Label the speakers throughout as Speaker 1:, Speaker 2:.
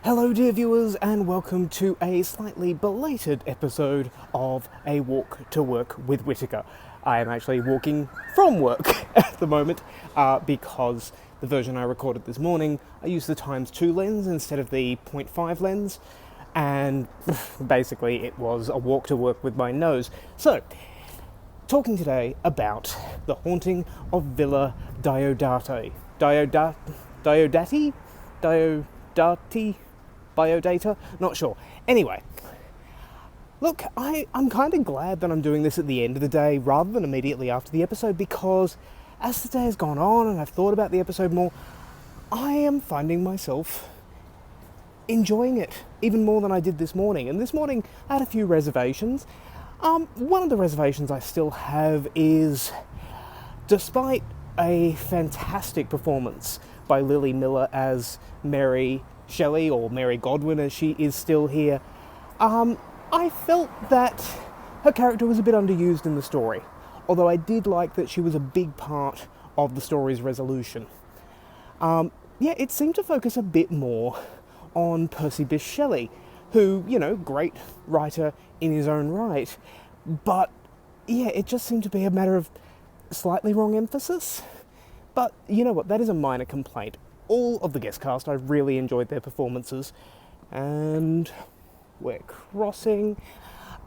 Speaker 1: Hello dear viewers, and welcome to a slightly belated episode of A Walk to Work with Whittaker. I am actually walking from work at the moment because the version I recorded this morning, I used the ×2 lens instead of the 0.5 lens, and basically it was a walk to work with my nose. So, talking today about the Haunting of Villa Dodati. Diodati? Biodata? Not sure. Anyway, look, I'm kind of glad that I'm doing this at the end of the day rather than immediately after the episode, because as the day has gone on and I've thought about the episode more, I am finding myself enjoying it even more than I did this morning. And this morning I had a few reservations. One of the reservations I still have is, despite a fantastic performance by Lily Miller as Mary Shelley, or Mary Godwin as she is still here, I felt that her character was a bit underused in the story, although I did like that she was a big part of the story's resolution. It seemed to focus a bit more on Percy Bysshe Shelley, who, great writer in his own right, but it just seemed to be a matter of slightly wrong emphasis. But you know what, that is a minor complaint. All of the guest cast, I really enjoyed their performances, and we're crossing,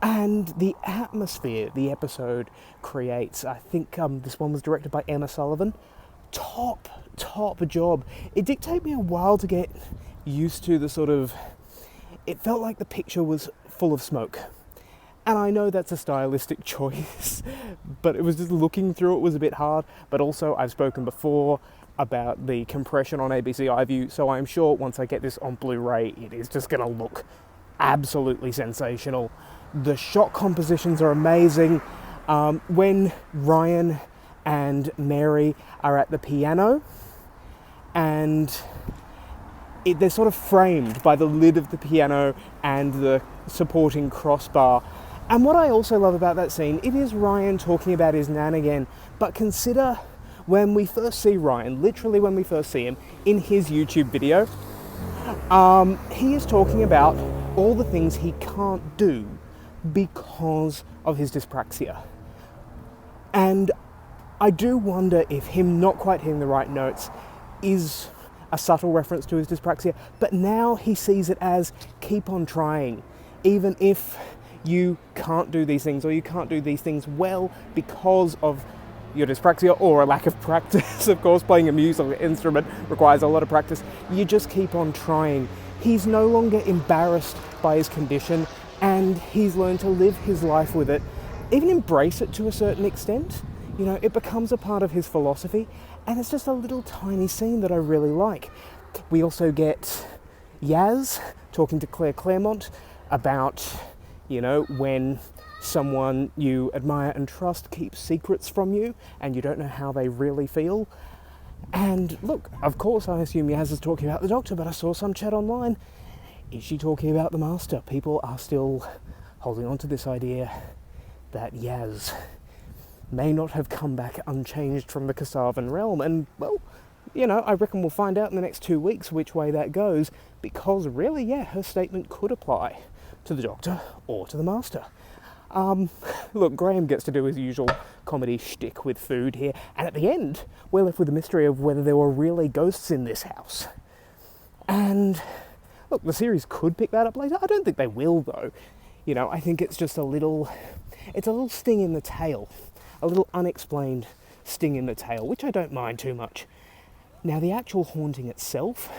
Speaker 1: and the atmosphere the episode creates, I think this one was directed by Emma Sullivan, top job. It did take me a while to get used to the sort of, it felt like the picture was full of smoke, and I know that's a stylistic choice, but it was just looking through it was a bit hard. But also, I've spoken before about the compression on ABC iView, so I'm sure once I get this on Blu-ray, it is just going to look absolutely sensational. The shot compositions are amazing. When Ryan and Mary are at the piano, and they're sort of framed by the lid of the piano and the supporting crossbar. And what I also love about that scene, it is Ryan talking about his nan again, but consider when we first see Ryan, literally when we first see him in his YouTube video, he is talking about all the things he can't do because of his dyspraxia. And I do wonder if him not quite hitting the right notes is a subtle reference to his dyspraxia, but now he sees it as keep on trying, even if you can't do these things, or you can't do these things well because of your dyspraxia or a lack of practice. Of course, playing a musical instrument requires a lot of practice. You just keep on trying. He's no longer embarrassed by his condition, and he's learned to live his life with it, even embrace it to a certain extent. It becomes a part of his philosophy, and it's just a little tiny scene that I really like. We also get Yaz talking to Clairmont about, when someone you admire and trust keeps secrets from you and you don't know how they really feel. And look, of course I assume Yaz is talking about the Doctor, but I saw some chat online. Is she talking about the Master? People are still holding on to this idea that Yaz may not have come back unchanged from the Casavan realm, and well, I reckon we'll find out in the next 2 weeks which way that goes, because really, her statement could apply to the Doctor or to the Master. Look, Graham gets to do his usual comedy shtick with food here, and at the end, we're left with the mystery of whether there were really ghosts in this house. And look, the series could pick that up later. I don't think they will, though. I think it's just a little sting in the tail, a little unexplained sting in the tail, which I don't mind too much. Now, the actual haunting itself,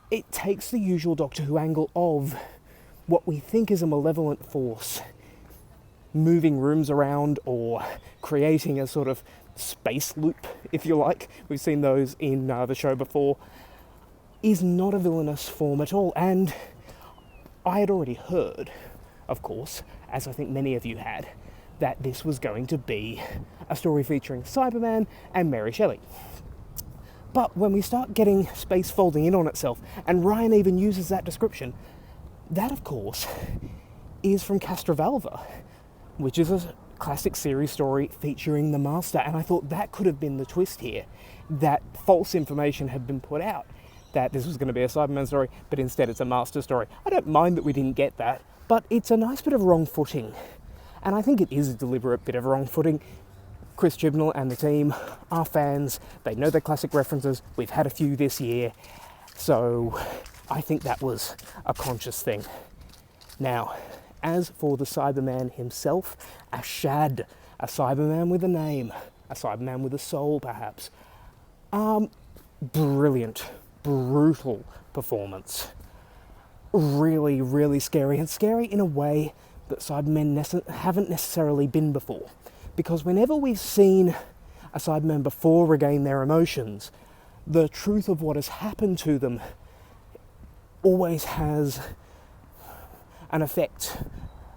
Speaker 1: it takes the usual Doctor Who angle of what we think is a malevolent force moving rooms around or creating a sort of space loop, if you like. We've seen those in the show before. Is not a villainous form at all. And I had already heard, of course, as I think many of you had, that this was going to be a story featuring Cyberman and Mary Shelley. But when we start getting space folding in on itself, and Ryan even uses that description, that, of course, is from Castrovalva, which is a classic series story featuring the Master, and I thought that could have been the twist here, that false information had been put out, that this was going to be a Cyberman story, but instead it's a Master story. I don't mind that we didn't get that, but it's a nice bit of wrong footing. And I think it is a deliberate bit of wrong footing. Chris Chibnall and the team are fans. They know their classic references. We've had a few this year. So I think that was a conscious thing. Now, as for the Cyberman himself, Ashad, a Cyberman with a name, a Cyberman with a soul perhaps. Brilliant, brutal performance. Really, really scary, and scary in a way that Cybermen haven't necessarily been before. Because whenever we've seen a Cyberman before regain their emotions, the truth of what has happened to them always has an effect,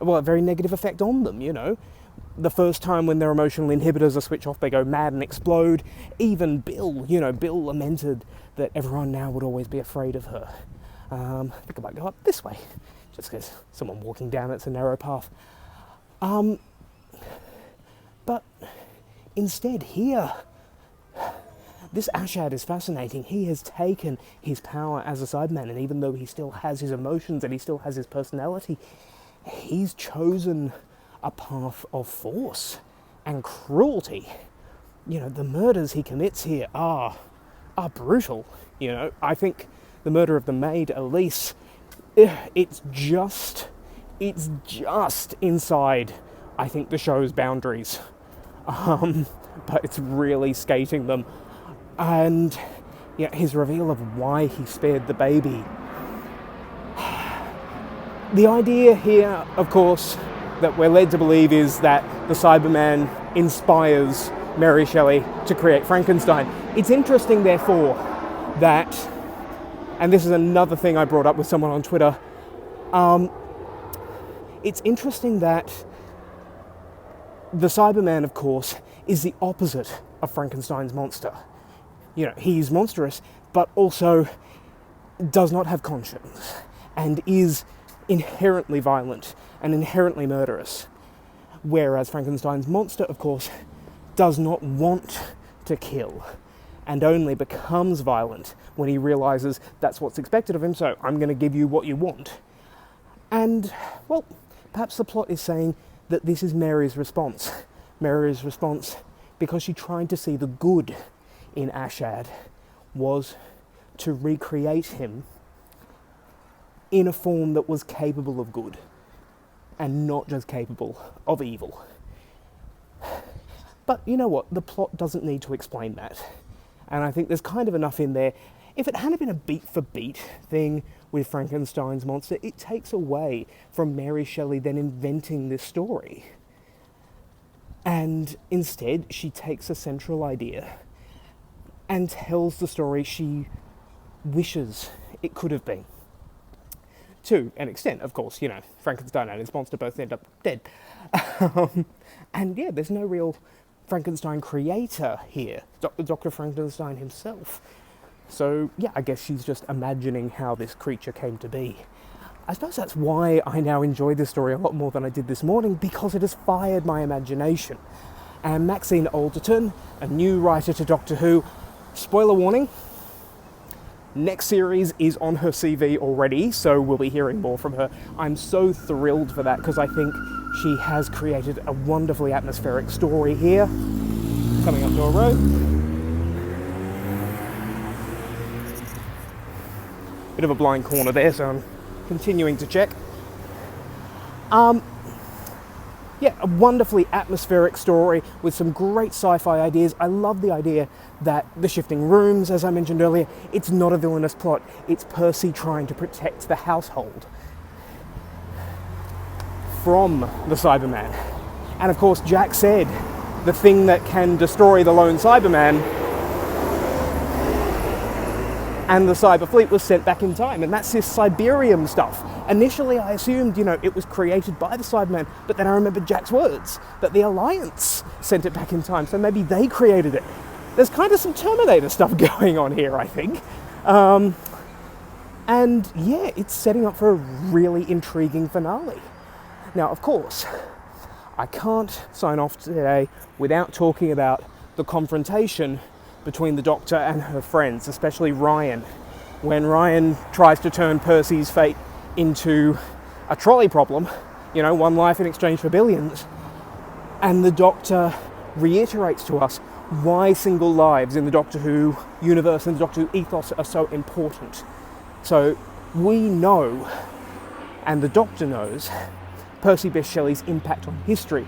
Speaker 1: well, a very negative effect on them, you know. The first time when their emotional inhibitors are switched off, they go mad and explode. Even Bill, Bill lamented that everyone now would always be afraid of her. I think I might go up this way, just because someone walking down it's a narrow path. But instead here, this Ashad is fascinating. He has taken his power as a Cyberman, and even though he still has his emotions and he still has his personality, he's chosen a path of force and cruelty. The murders he commits here are brutal. I think the murder of the maid, Elise, it's just inside, I think, the show's boundaries. But it's really skating them. And his reveal of why he spared the baby. The idea here, of course, that we're led to believe is that the Cyberman inspires Mary Shelley to create Frankenstein. It's interesting, therefore, that, and this is another thing I brought up with someone on Twitter, it's interesting that the Cyberman, of course, is the opposite of Frankenstein's monster. He's monstrous, but also does not have conscience, and is inherently violent and inherently murderous. Whereas Frankenstein's monster, of course, does not want to kill, and only becomes violent when he realizes that's what's expected of him, so I'm going to give you what you want. And, well, perhaps the plot is saying that this is Mary's response. Mary's response, because she tried to see the good in Ashad, was to recreate him in a form that was capable of good, and not just capable of evil. But you know what? The plot doesn't need to explain that. And I think there's kind of enough in there. If it hadn't been a beat-for-beat thing with Frankenstein's Monster, it takes away from Mary Shelley then inventing this story. And instead, she takes a central idea and tells the story she wishes it could have been. To an extent, of course, Frankenstein and his monster both end up dead. And yeah, there's no real Frankenstein creator here, Dr. Frankenstein himself. So yeah, I guess she's just imagining how this creature came to be. I suppose that's why I now enjoy this story a lot more than I did this morning, because it has fired my imagination. And Maxine Alderton, a new writer to Doctor Who, spoiler warning, next series is on her CV already, so we'll be hearing more from her. I'm so thrilled for that, because I think she has created a wonderfully atmospheric story here. Coming up Door Road. Bit of a blind corner there, so I'm continuing to check. Yeah, a wonderfully atmospheric story with some great sci-fi ideas. I love the idea that the shifting rooms, as I mentioned earlier, it's not a villainous plot. It's Percy trying to protect the household from the Cyberman. And of course, Jack said the thing that can destroy the lone Cyberman and the cyber fleet was sent back in time, and that's this Siberium stuff. Initially, I assumed, it was created by the Cyberman, but then I remembered Jack's words, that the Alliance sent it back in time, so maybe they created it. There's kind of some Terminator stuff going on here, I think. And yeah, it's setting up for a really intriguing finale. Now, of course, I can't sign off today without talking about the confrontation between the Doctor and her friends, especially Ryan. when Ryan tries to turn Percy's fate into a trolley problem, one life in exchange for billions, and the Doctor reiterates to us why single lives in the Doctor Who universe and the Doctor Who ethos are so important. So we know, and the Doctor knows, Percy Bysshe Shelley's impact on history.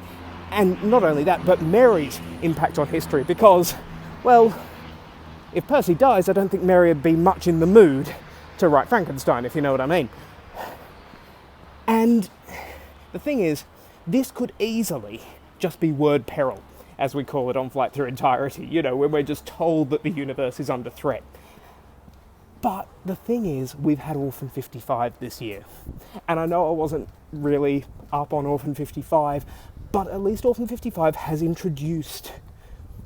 Speaker 1: And not only that, but Mary's impact on history, because, well, if Percy dies, I don't think Mary would be much in the mood to write Frankenstein, if you know what I mean. And the thing is, this could easily just be word peril, as we call it on Flight Through Entirety, when we're just told that the universe is under threat. But the thing is, we've had Orphan 55 this year. And I know I wasn't really up on Orphan 55, but at least Orphan 55 has introduced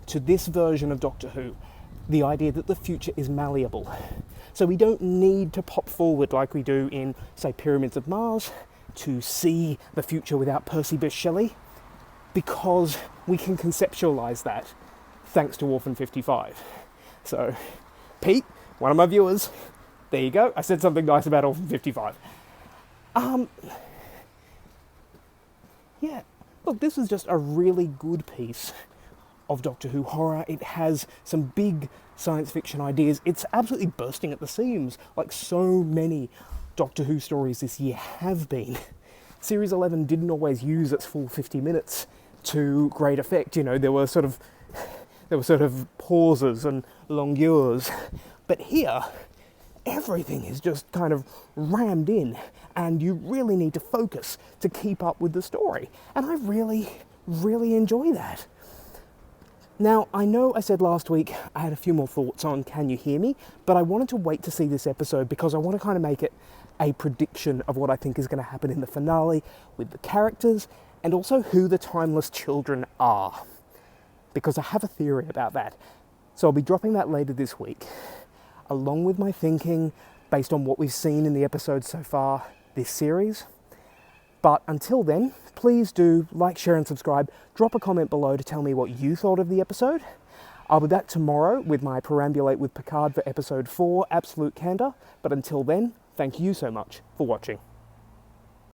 Speaker 1: to this version of Doctor Who the idea that the future is malleable. So we don't need to pop forward like we do in, say, Pyramids of Mars to see the future without Percy Bysshe Shelley, because we can conceptualise that thanks to Orphan 55. So, Pete, one of my viewers, there you go. I said something nice about Orphan 55. Yeah, look, this is just a really good piece of Doctor Who horror. It has some big science fiction ideas. It's absolutely bursting at the seams, like so many Doctor Who stories this year have been. Series 11 didn't always use its full 50 minutes to great effect. There were sort of pauses and longueurs, but here everything is just kind of rammed in, and you really need to focus to keep up with the story. And I really, really enjoy that. Now, I know I said last week I had a few more thoughts on Can You Hear Me, but I wanted to wait to see this episode because I want to kind of make it a prediction of what I think is going to happen in the finale with the characters and also who the timeless children are, because I have a theory about that. So I'll be dropping that later this week, along with my thinking based on what we've seen in the episodes so far this series. But until then, please do like, share and subscribe. Drop a comment below to tell me what you thought of the episode. I'll be back tomorrow with my Perambulate with Picard for episode 4, Absolute Candor. But until then, thank you so much for watching.